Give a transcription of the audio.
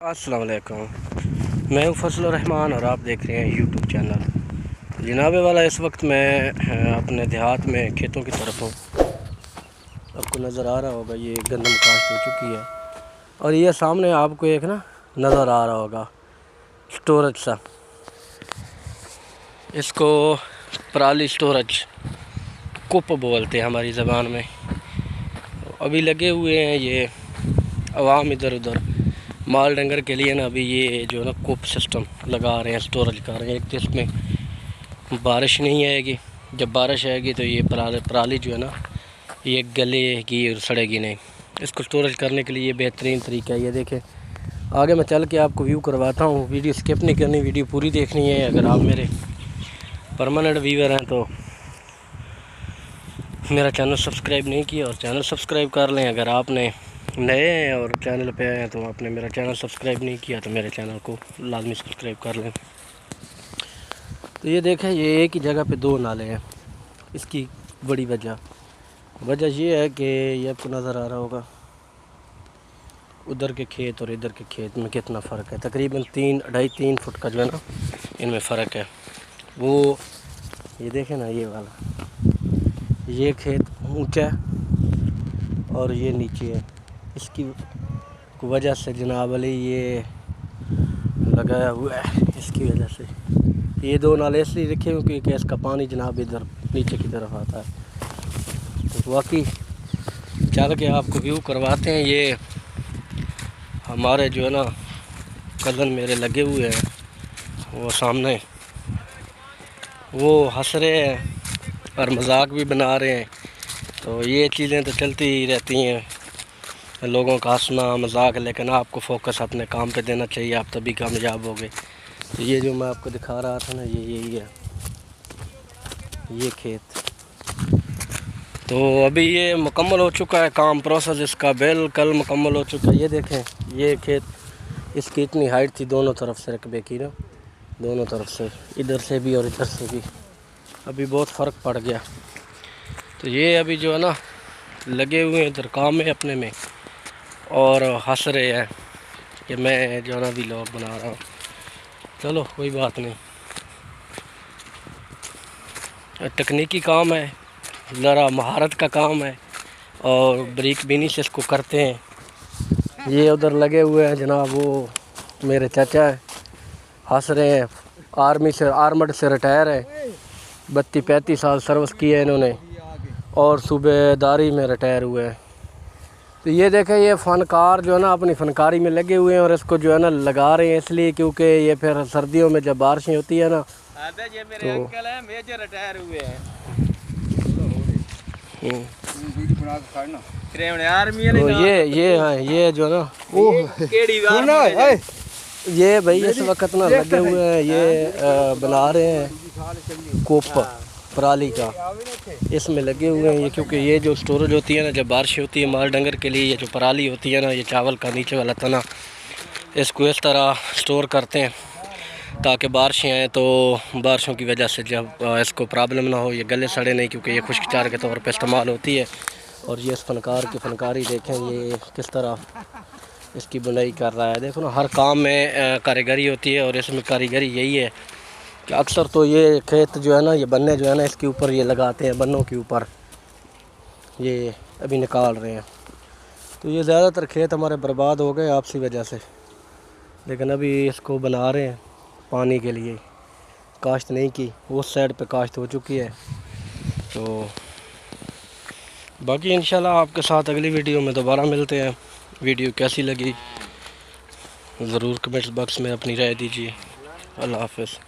अस्सलाम वालेकुम। मैं हूं फजलुर रहमान और आप देख रहे हैं यूट्यूब चैनल। जनाब वाला इस वक्त मैं अपने देहात में खेतों की तरफ हूं। आपको नज़र आ रहा होगा ये गंदम काश्त हो चुकी है और ये सामने आपको एक नज़र आ रहा होगा स्टोरेज सा, इसको पराली स्टोरेज कुप बोलते हैं हमारी ज़बान में। अभी लगे हुए हैं ये अवाम इधर उधर माल डंगर के लिए अभी ये जो कूप सिस्टम लगा रहे हैं, स्टोरेज कर रहे हैं। एक तो इसमें बारिश नहीं आएगी, जब बारिश आएगी तो ये पराली जो है ये गलेगी और सड़ेगी नहीं। इसको स्टोरेज करने के लिए ये बेहतरीन तरीका है। ये देखें, आगे मैं चल के आपको व्यू करवाता हूँ। वीडियो स्किप नहीं करनी, वीडियो पूरी देखनी है। अगर आप मेरे परमानेंट व्यूअर हैं तो मेरा चैनल सब्सक्राइब नहीं किया और चैनल सब्सक्राइब कर लें। अगर आपने नए हैं और चैनल पे आए हैं तो आपने मेरा चैनल सब्सक्राइब नहीं किया तो मेरे चैनल को लाजमी सब्सक्राइब कर लें। तो ये देखें, ये एक ही जगह पे दो नाले हैं। इसकी बड़ी वजह ये है कि ये आपको नज़र आ रहा होगा उधर के खेत और इधर के खेत में कितना फ़र्क है। तकरीबन 3-2.5-3 फुट का जो है इनमें फ़र्क है। वो ये देखें ना, ये वाला ये खेत ऊंचा है और ये नीचे है। इसकी वजह से जनाब अली ये लगाया हुआ है। इसकी वजह से ये दो नाले इसलिए रखे हुए क्योंकि इसका पानी जनाब इधर नीचे की तरफ आता है। तो वाकई चल के आपको व्यू करवाते हैं। ये हमारे जो है कज़न मेरे लगे हुए हैं, वो सामने वो हंस रहे हैं और मजाक भी बना रहे हैं। तो ये चीज़ें तो चलती ही रहती हैं, लोगों का हंसना मजाक, लेकिन आपको फोकस अपने काम पे देना चाहिए, आप तभी कामयाब होगे। तो ये जो मैं आपको दिखा रहा था ना, ये यही है, ये खेत। तो अभी ये मुकम्मल हो चुका है काम, प्रोसेस इसका बिल्कुल मुकम्मल हो चुका है। ये देखें, ये खेत, इसकी इतनी हाइट थी दोनों तरफ से रकबे की दोनों तरफ से, इधर से भी और इधर से भी। अभी बहुत फ़र्क पड़ गया। तो ये अभी जो है लगे हुए हैं इधर काम में अपने में और हंस रहे हैं कि मैं जो है व्लॉग बना रहा हूँ। चलो कोई बात नहीं, तकनीकी काम है, ज़रा महारत का काम है और बारीक बीनी से इसको करते हैं। ये उधर लगे हुए हैं जनाब, वो मेरे चाचा है, हंस रहे हैं। आर्मड से रिटायर है, 32-35 साल सर्विस की है इन्होंने और सूबेदारी में रिटायर हुए हैं। तो ये देखें, ये फ़नकार जो है अपनी फ़नकारी में लगे हुए हैं और इसको जो है लगा रहे हैं इसलिए क्योंकि ये फिर सर्दियों में जब बारिशें होती है ये मेरे अंकल हैं, मेजर रिटायर हुए हैं। तो ये जो है ये भाई इस वक्त लगे हुए हैं, ये बना रहे हैं कोप पराली का, इसमें लगे हुए हैं। ये क्योंकि ये जो स्टोरेज होती है जब बारिश होती है माल डंगर के लिए, ये जो पराली होती है ये चावल का नीचे वाला तना, इसको इस तरह स्टोर करते हैं ताकि बारिशें आएँ तो बारिशों की वजह से जब इसको प्रॉब्लम ना हो, ये गले सड़े नहीं, क्योंकि ये खुश्क चारे के तौर पर इस्तेमाल होती है। और ये इस फ़नकार की फ़नकारी देखें, ये किस तरह इसकी बुनाई कर रहा है। देखो ना, हर काम में कारीगरी होती है और इसमें कारीगरी यही है कि अक्सर तो ये खेत जो है ये बन्ने जो है इसके ऊपर ये लगाते हैं, बन्नों के ऊपर ये अभी निकाल रहे हैं। तो ये ज़्यादातर खेत हमारे बर्बाद हो गए आपसी वजह से, लेकिन अभी इसको बना रहे हैं पानी के लिए। काश्त नहीं की, उस साइड पे काश्त हो चुकी है। तो बाकी इंशाल्लाह आपके साथ अगली वीडियो में दोबारा मिलते हैं। वीडियो कैसी लगी ज़रूर कमेंट्स बॉक्स में अपनी राय दीजिए। अल्लाह हाफ़िज़।